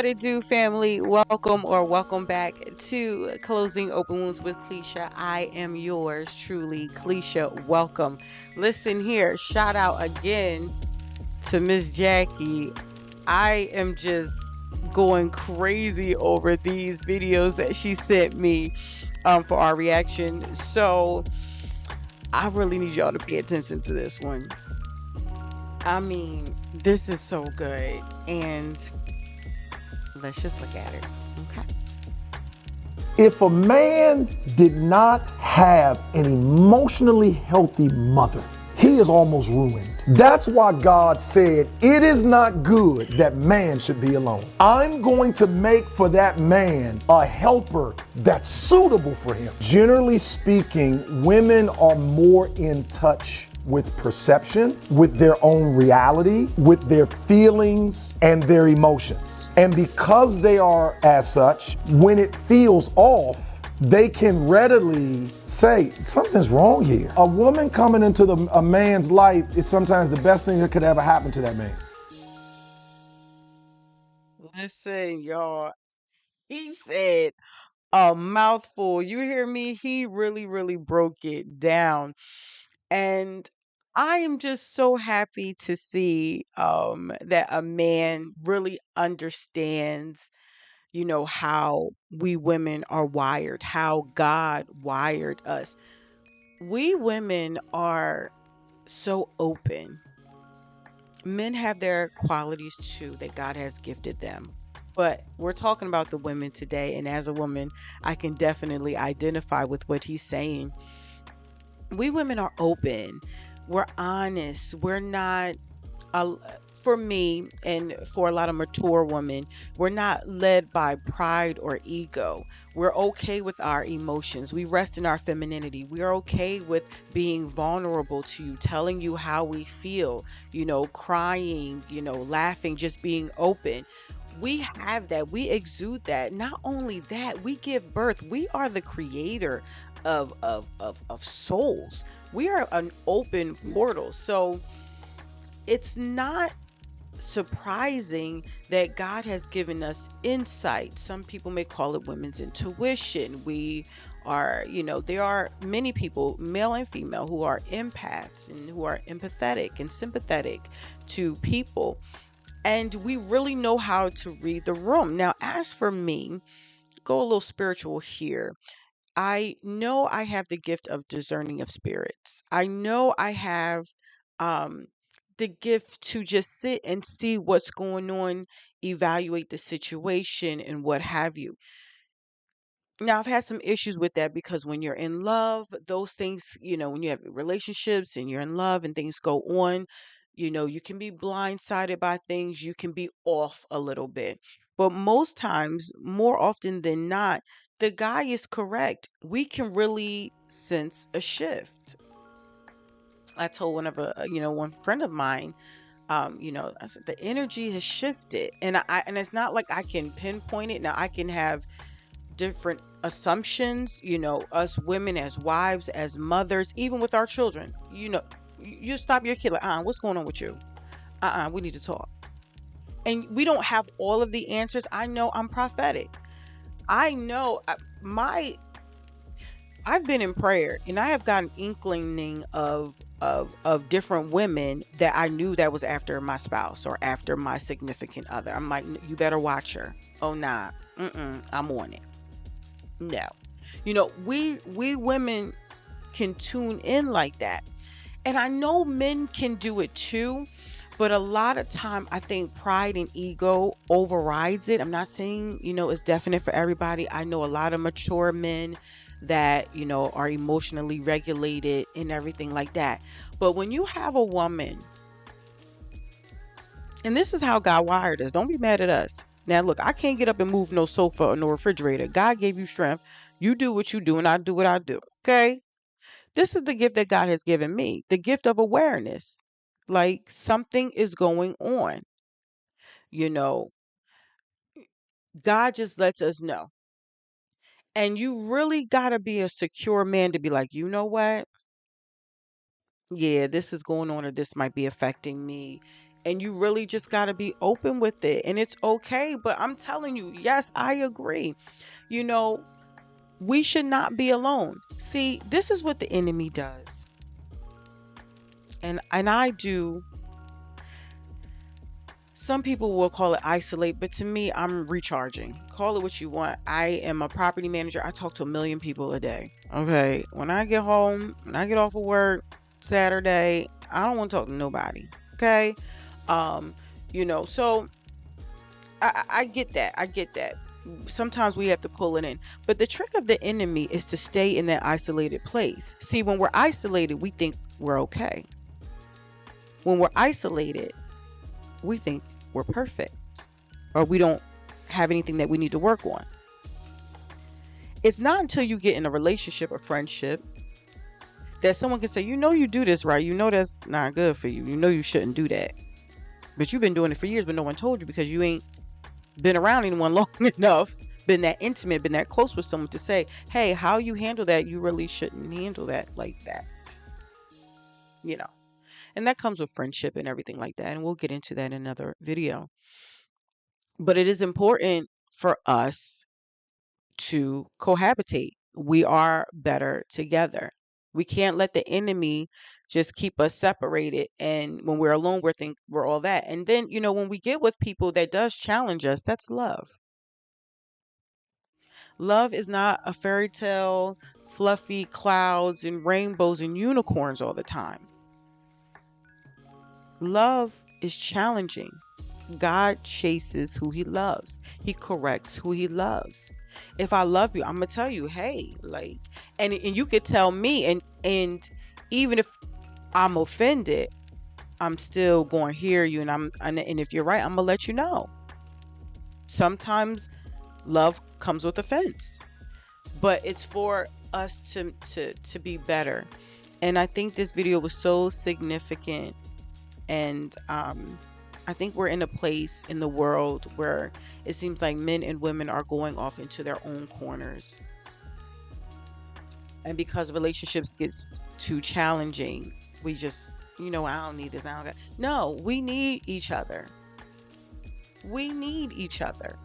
What it do, family? Welcome or welcome back to Closing Open Wounds with Cleisha. I am yours truly, Cleisha. Welcome. Listen here, shout out again to Miss Jackie. I am just going crazy over these videos that she sent me for our reaction. So I really need y'all to pay attention to this one. I mean, this is so good. And let's just look at it. Okay. If a man did not have an emotionally healthy mother, he is almost ruined. That's why God said, it is not good that man should be alone. I'm going to make for that man a helper that's suitable for him. Generally speaking, women are more in touch with perception, with their own reality, with their feelings and their emotions. And because they are as such, when it feels off, they can readily say, something's wrong here. A woman coming into a man's life is sometimes the best thing that could ever happen to that man. Listen, y'all. He said a mouthful. You hear me? He really, really broke it down. And I am just so happy to see that a man really understands, how we women are wired, how God wired us. We women are so open. Men have their qualities too that God has gifted them. But we're talking about the women today. And as a woman, I can definitely identify with what he's saying. We women are open. We're honest. We're not, uh, for me and for a lot of mature women, we're not led by pride or ego. We're okay with our emotions. We rest in our femininity. We're okay with being vulnerable to you, telling you how we feel, crying, laughing, just being open. We have that. We exude that. Not only that, we give birth. We are the creator of souls. We are an open portal. So it's not surprising that God has given us insight. Some people may call it women's intuition. We are, there are many people, male and female, who are empaths and who are empathetic and sympathetic to people. And we really know how to read the room. Now, as for me, go a little spiritual here. I know I have the gift of discerning of spirits. I know I have um, the gift to just sit and see what's going on, evaluate the situation, and what have you. Now, I've had some issues with that because when you're in love, those things, when you have relationships and you're in love and things go on, you can be blindsided by things, you can be off a little bit. But most times, more often than not, the guy is correct. We can really sense a shift. I told one friend of mine, I said the energy has shifted, and and it's not like I can pinpoint it. Now I can have different assumptions, us women as wives, as mothers, even with our children. You stop your kid like, what's going on with you? We need to talk. And we don't have all of the answers. I know I'm prophetic. I know my I've been in prayer and I have gotten inkling of different women that I knew that was after my spouse or after my significant other. I'm like, you better watch her. Oh nah, I'm on it. No. We women can tune in like that. And I know men can do it too, but a lot of time I think pride and ego overrides it. I'm not saying, it's definite for everybody. I know a lot of mature men that, are emotionally regulated and everything like that. But when you have a woman, and this is how God wired us, don't be mad at us. Now, look, I can't get up and move no sofa or no refrigerator. God gave you strength. You do what you do, and I do what I do. Okay? This is the gift that God has given me, the gift of awareness. Like something is going on. You know, God just lets us know. And you really got to be a secure man to be like, you know what? Yeah, this is going on, or this might be affecting me. And you really just got to be open with it. And it's okay. But I'm telling you, yes, I agree. You know, we should not be alone. See, this is what the enemy does. And I do, some people will call it isolate, but to me, I'm recharging. Call it what you want. I am a property manager. I talk to a million people a day. Okay. When I get home, when I get off of work Saturday, I don't want to talk to nobody. Okay. Um, so I get that. I get that. Sometimes we have to pull it in. But the trick of the enemy is to stay in that isolated place. See, when we're isolated, we think we're okay. When we're isolated, we think we're perfect or we don't have anything that we need to work on. It's not until you get in a relationship or friendship that someone can say, you know, you do this right. You know, that's not good for you. You know, you shouldn't do that. But you've been doing it for years, but no one told you because you ain't been around anyone long enough, been that intimate, been that close with someone to say, hey, how you handle that, you really shouldn't handle that like that. You know, and that comes with friendship and everything like that. And we'll get into that in another video. But it is important for us to cohabitate. We are better together. We can't let the enemy just keep us separated. And when we're alone, we're all that. And then, when we get with people that does challenge us, that's love. Love is not a fairy tale, fluffy clouds and rainbows and unicorns all the time. Love is challenging. God chases who he loves. He corrects who he loves. If I love you, I'm gonna tell you, hey, like, and you could tell me, and even if I'm offended, I'm still going to hear you, and if you're right, I'm gonna let you know. Sometimes love comes with offense, but it's for us to be better. And I think this video was so significant. And I think we're in a place in the world where it seems like men and women are going off into their own corners. And because relationships gets too challenging, we just, I don't need this. I don't got. No, we need each other. We need each other.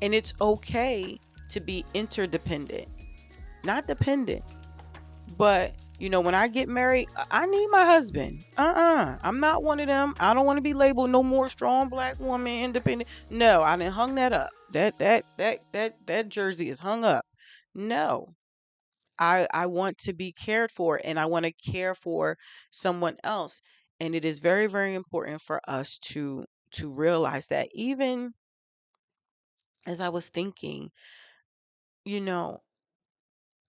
And it's okay to be interdependent, not dependent. But when I get married, I need my husband. I'm not one of them. I don't want to be labeled no more strong black woman, independent. No, I didn't hung that up. That jersey is hung up. No. I want to be cared for, and I want to care for someone else. And it is very, very important for us to realize that. Even as I was thinking, you know,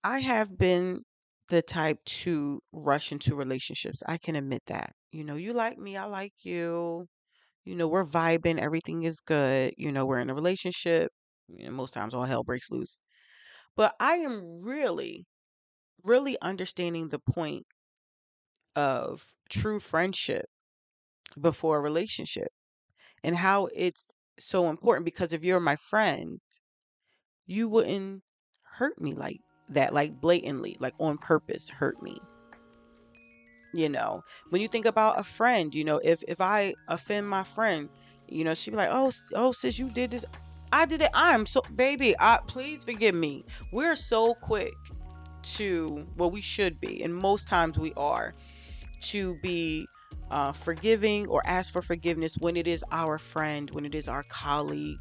I have been the type to rush into relationships. I can admit that. You like me, I like you. We're vibing, everything is good. We're in a relationship. Most times all hell breaks loose. But I am really, really understanding the point of true friendship before a relationship and how it's so important, because if you're my friend, you wouldn't hurt me like that, like blatantly, like on purpose hurt me. When you think about a friend, if I offend my friend, she'd be like, oh sis, you did this. I did it. I'm so, baby, please forgive me. We're so quick to, well, we should be, and most times we are, to be forgiving or ask for forgiveness when it is our friend, when it is our colleague.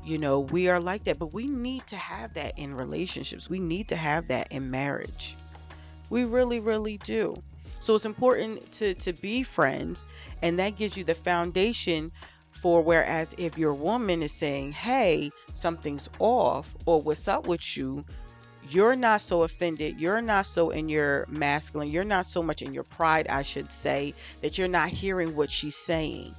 We are like that, but we need to have that in relationships. We need to have that in marriage. We really, really do. So it's important to be friends, and that gives you the foundation for, whereas if your woman is saying, hey, something's off, or what's up with you, you're not so offended. You're not so in your masculine. You're not so much in your pride, I should say, that you're not hearing what she's saying.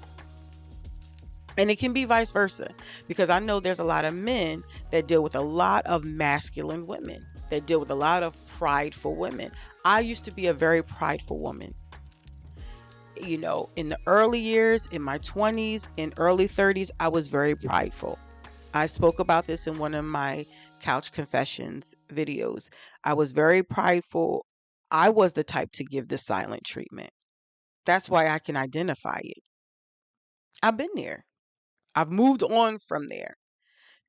And it can be vice versa, because I know there's a lot of men that deal with a lot of masculine women, that deal with a lot of prideful women. I used to be a very prideful woman. In the early years, in my 20s and early 30s, I was very prideful. I spoke about this in one of my Couch Confessions videos. I was very prideful. I was the type to give the silent treatment. That's why I can identify it. I've been there. I've moved on from there.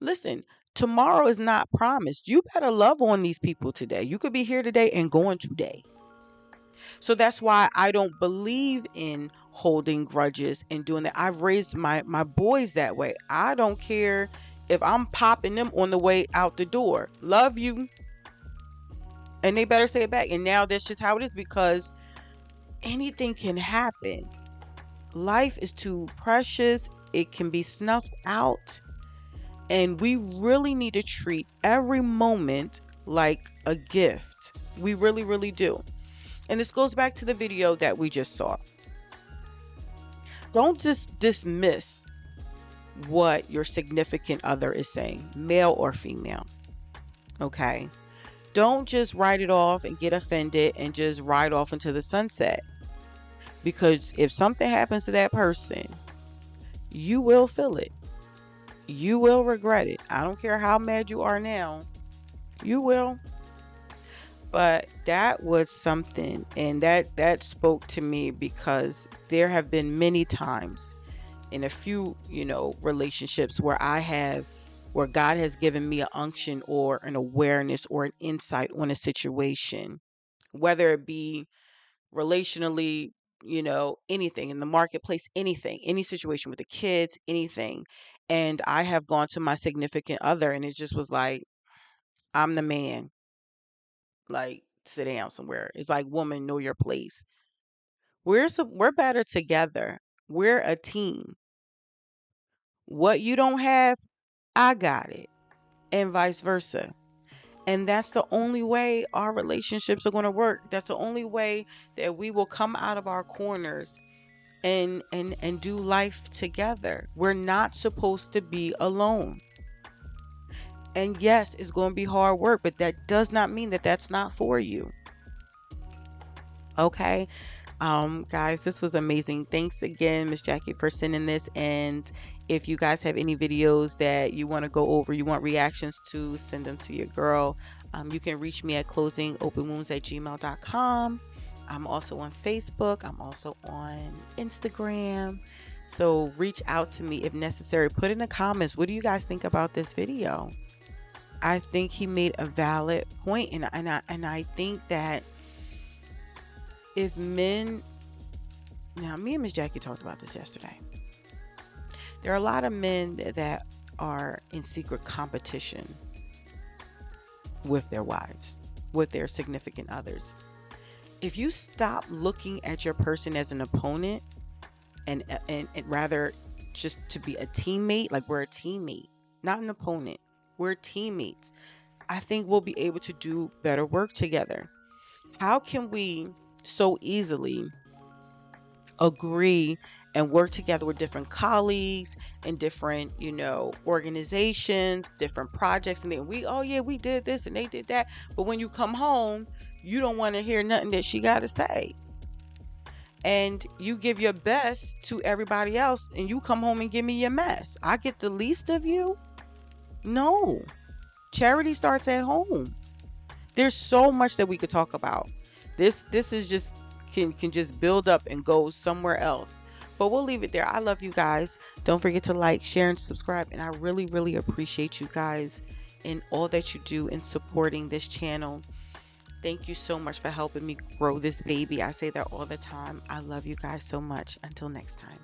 Listen, tomorrow is not promised. You better love on these people today. You could be here today and going today. So that's why I don't believe in holding grudges and doing that. I've raised my boys that way. I don't care if I'm popping them on the way out the door. Love you. And they better say it back. And now that's just how it is, because anything can happen. Life is too precious. It can be snuffed out. And we really need to treat every moment like a gift. We really, really do. And this goes back to the video that we just saw. Don't just dismiss what your significant other is saying, male or female. Okay? Don't just write it off and get offended and just ride off into the sunset. Because if something happens to that person, you will feel it. You will regret it. I don't care how mad you are now. You will. But that was something, and that spoke to me, because there have been many times in a few, relationships where God has given me an unction or an awareness or an insight on a situation, whether it be relationally, anything in the marketplace, anything, any situation with the kids, anything. And I have gone to my significant other and it just was like, I'm the man. Like, sit down somewhere. It's like, woman, know your place. We're better together. We're a team. What you don't have, I got it. And vice versa. And that's the only way our relationships are going to work. That's the only way that we will come out of our corners and do life together. We're not supposed to be alone. And yes, it's going to be hard work, but that does not mean that that's not for you. Okay? Guys, this was amazing. Thanks again, Miss Jackie, for sending this. And if you guys have any videos that you want to go over, you want reactions to, send them to your girl. You can reach me at closingopenwounds@gmail.com. I'm also on Facebook. I'm also on Instagram. So reach out to me if necessary. Put in the comments, what do you guys think about this video? I think he made a valid point, and I think that if men, now me and Miss Jackie talked about this yesterday. There are a lot of men that are in secret competition with their wives, with their significant others. If you stop looking at your person as an opponent and rather just to be a teammate, like we're a teammate, not an opponent, we're teammates, I think we'll be able to do better work together. How can we so easily agree and work together with different colleagues and different, organizations, different projects, and then we did this and they did that, but when you come home, you don't want to hear nothing that she got to say, and you give your best to everybody else, and you come home and give me your mess. I get the least of you? No. Charity starts at home. There's so much that we could talk about. This is just can just build up and go somewhere else. But we'll leave it there. I love you guys. Don't forget to like, share, and subscribe. And I really, really appreciate you guys in all that you do in supporting this channel. Thank you so much for helping me grow this baby. I say that all the time. I love you guys so much. Until next time.